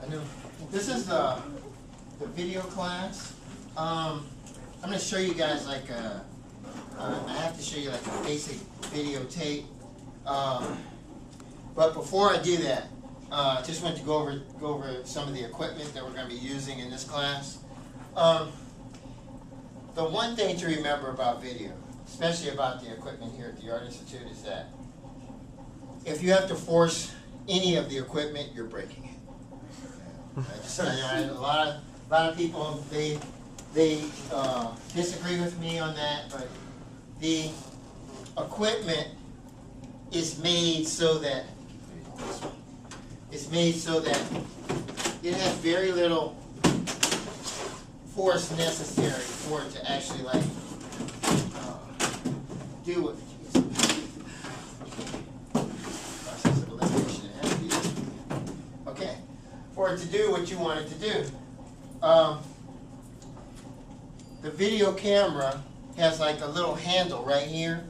I know. This is the video class. I'm going to show you guys like I have to show you like a basic videotape. But before I do that, just want to go over some of the equipment that we're going to be using in this class. The one thing to remember about video, especially about the equipment here at the Art Institute, is that if you have to force any of the equipment, you're breaking it. A lot of people they disagree with me on that, but the equipment is made so that it has very little force necessary for it to actually like do it. Process of elimination has to be okay for it to do what you want it to do. The video camera has like a little handle right here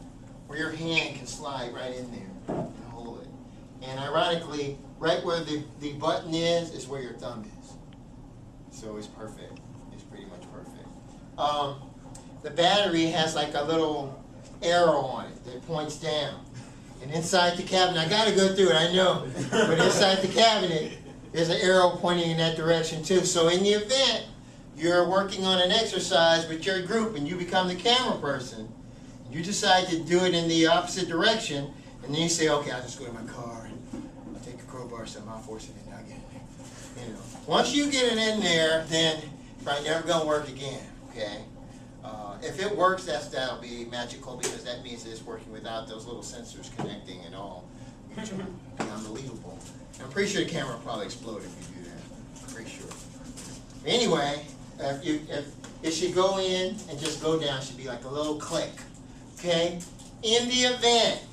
where your hand can slide right in there and hold it. And ironically, right where the button is where your thumb is. So it's perfect. It's pretty much perfect. The battery has like a little arrow on it that points down. And inside the cabinet, I got to go through it, I know, but inside the cabinet, there's an arrow pointing in that direction too. So in the event you're working on an exercise with your group and you become the camera person, you decide to do it in the opposite direction, and then you say, okay, I'll just go to my car and I'll take a crowbar or something, I'll force it in, I'll get it there. You know, once you get it in there, then it's probably never going to work again, okay? If it works, that'll be magical, because that means that it's working without those little sensors connecting and all, which would be unbelievable. I'm pretty sure the camera will probably explode if you do that. Pretty sure. Anyway, it should go in and just go down. It should be like a little click. Okay? In the event,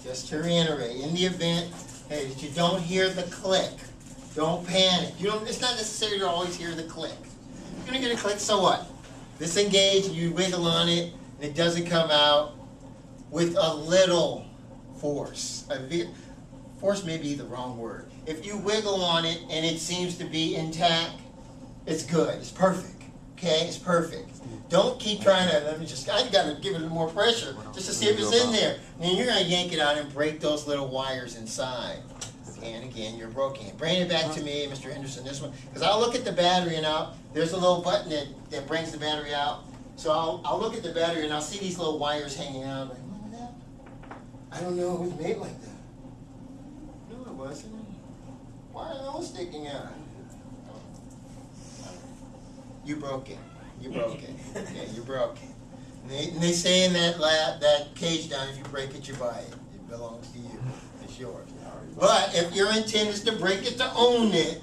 just to reiterate, in the event that you don't hear the click, don't panic. It's not necessary to always hear the click. You're going to get a click, so what? Disengage, and you wiggle on it, and it doesn't come out with a little force. Force may be the wrong word. If you wiggle on it and it seems to be intact, it's good. It's perfect. Okay? It's perfect. Don't keep trying to, I got to give it a little more pressure just to see if it's in there. And then you're going to yank it out and break those little wires inside. And again, you're broken it. Bring it back to me, Mr. Henderson, this one. Because I'll look at the battery and there's a little button that brings the battery out. So I'll look at the battery and I'll see these little wires hanging out. I'm like, what was that? I don't know. It was made like that. No, it wasn't. Why are those sticking out? You broke it. You broke it. Okay, you broke it. And they say in that cage down, if you break it, you buy it. It belongs to you. It's yours. But if your intent is to break it to own it,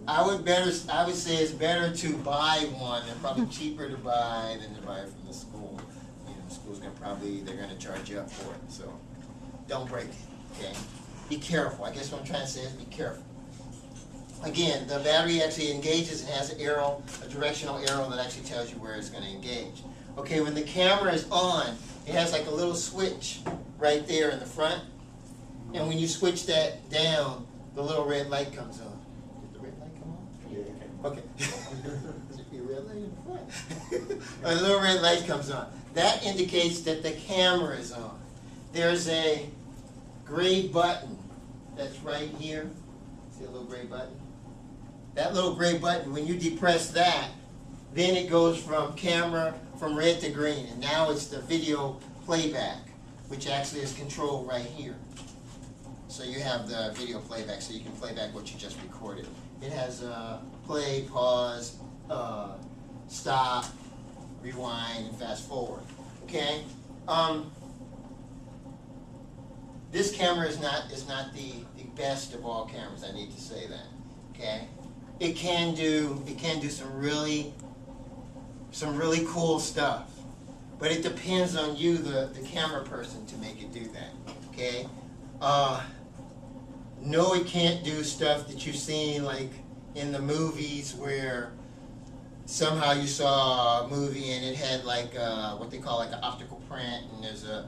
I would say it's better to buy one. They're probably cheaper to buy than to buy it from the school. You know, the school's they're gonna charge you up for it. So don't break it. Okay? Be careful. I guess what I'm trying to say is be careful. Again, the battery actually engages and has an arrow, a directional arrow that actually tells you where it's going to engage. Okay, when the camera is on, it has like a little switch right there in the front. And when you switch that down, the little red light comes on. Did the red light come on? Yeah. Okay. There should be a red light in the front. A little red light comes on. That indicates that the camera is on. There's a gray button that's right here. See a little gray button? That little gray button, when you depress that, then it goes from red to green. And now it's the video playback, which actually is controlled right here. So you have the video playback, so you can play back what you just recorded. It has play, pause, stop, rewind, and fast forward. Okay? This camera is not the best of all cameras. I need to say that. Okay? It can do some really cool stuff, but it depends on you, the camera person, to make it do that. Okay? No, it can't do stuff that you've seen like in the movies where somehow you saw a movie and it had like what they call like an optical print, and there's a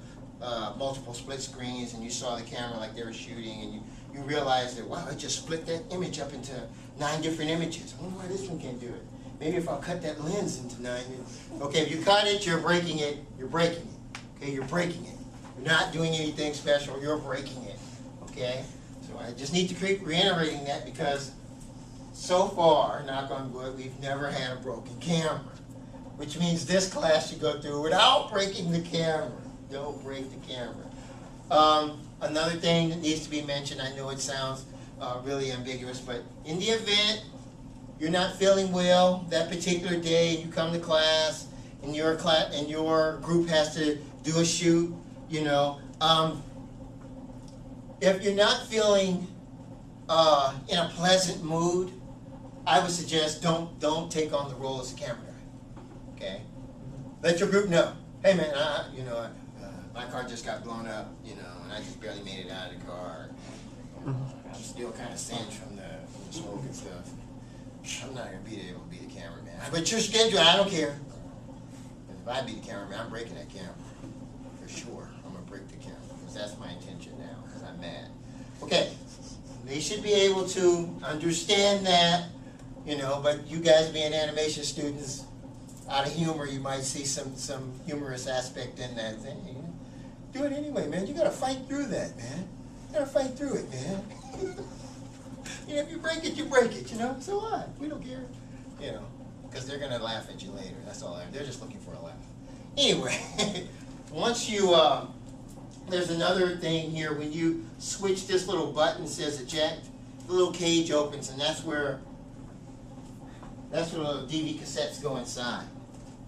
multiple split screens, and you saw the camera like they were shooting, and you you realize that, wow, I just split that image up into 9 different images. I wonder why this one can't do it. Maybe if I'll cut that lens into 9. Okay, if you cut it, you're breaking it. You're breaking it. Okay, you're breaking it. You're not doing anything special. You're breaking it. Okay? So I just need to keep reiterating that because so far, knock on wood, we've never had a broken camera. Which means this class you go through without breaking the camera. Don't break the camera. Another thing that needs to be mentioned, I know it sounds really ambiguous, but in the event you're not feeling well that particular day, you come to class, and your group has to do a shoot, you know. If you're not feeling in a pleasant mood, I would suggest don't take on the role as a camera guy. Okay? Let your group know. Hey man, my car just got blown up, you know, and I just barely made it out of the car. I'm still kind of singed from the smoke and stuff. I'm not going to be able to be the cameraman. But your schedule, I don't care. If I be the cameraman, I'm breaking that camera. For sure. I'm going to break the camera. Because that's my intention now. Because I'm mad. Okay. They should be able to understand that, you know, but you guys being animation students, out of humor, you might see some humorous aspect in that thing. You know? Do it anyway, man. You got to fight through that, man. You got to fight through it, man. You know, if you break it, you break it, you know? So what? We don't care. You know, because they're going to laugh at you later. That's all. They're just looking for a laugh. Anyway, once you, there's another thing here. When you switch this little button that says eject, the little cage opens, and that's where the DV cassettes go inside.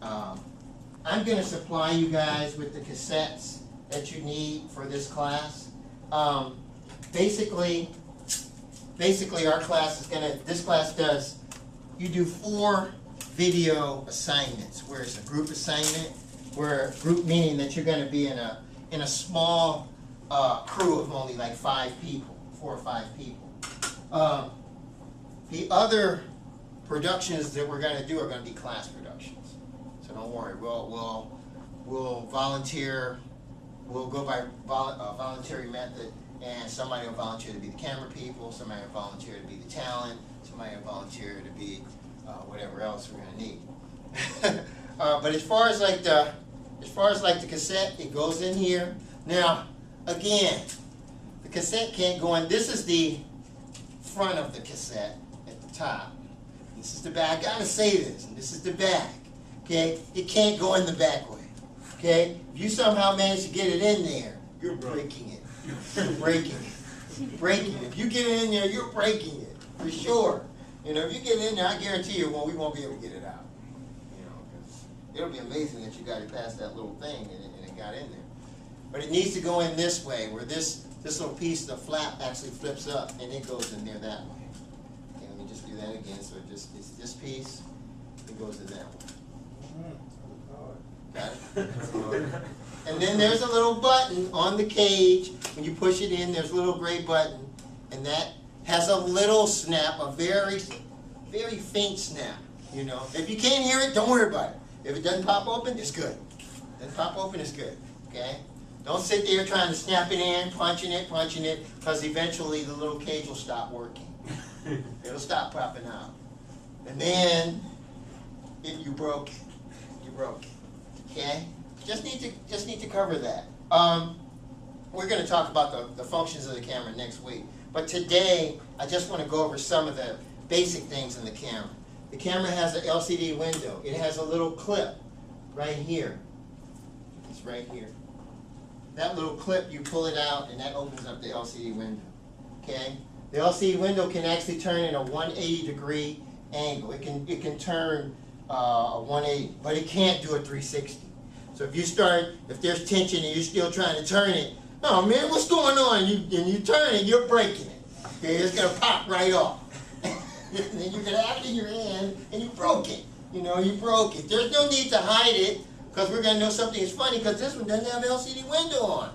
I'm going to supply you guys with the cassettes that you need for this class. Basically our class is this class does, you do 4 video assignments, where it's a group assignment, where group meaning that you're going to be in a small crew of only like 5 people, 4 or 5 people. The other productions that we're going to do are going to be class productions. So don't worry, we'll volunteer, we'll go by voluntary method. And somebody will volunteer to be the camera people, somebody will volunteer to be the talent, somebody will volunteer to be whatever else we're going to need. But as far as like the cassette, it goes in here. Now, again, the cassette can't go in. This is the front of the cassette at the top. This is the back. I gotta say this. And this is the back. Okay, it can't go in the back way. Okay, if you somehow manage to get it in there, you're breaking it. You're breaking it. Breaking it. If you get it in there, you're breaking it. For sure. You know, if you get it in there, I guarantee you, we won't be able to get it out. You know, because it'll be amazing that you got it past that little thing and it got in there. But it needs to go in this way, where this little piece, the flap, actually flips up and it goes in there that way. Okay, let me just do that again. So it's this piece, it goes in that way. Got it? And then there's a little button on the cage. When you push it in, there's a little gray button, and that has a little snap, a very, very faint snap. You know, if you can't hear it, don't worry about it. If it doesn't pop open, it's good. Doesn't pop open, it's good. Okay? Don't sit there trying to snap it in, punching it, because eventually the little cage will stop working. It'll stop popping out, and then you broke it. You broke it. Okay? Just need to cover that. We're going to talk about the functions of the camera next week. But today, I just want to go over some of the basic things in the camera. The camera has an LCD window. It has a little clip right here. It's right here. That little clip, you pull it out, and that opens up the LCD window. Okay? The LCD window can actually turn in a 180-degree angle. It can turn a 180, but it can't do a 360. So if there's tension and you're still trying to turn it, oh man, what's going on? You turn it, you're breaking it. Okay, it's gonna pop right off. And then you're gonna have it in your hand, and you broke it. You know, you broke it. There's no need to hide it, because we're gonna know something is funny, because this one doesn't have LCD window on.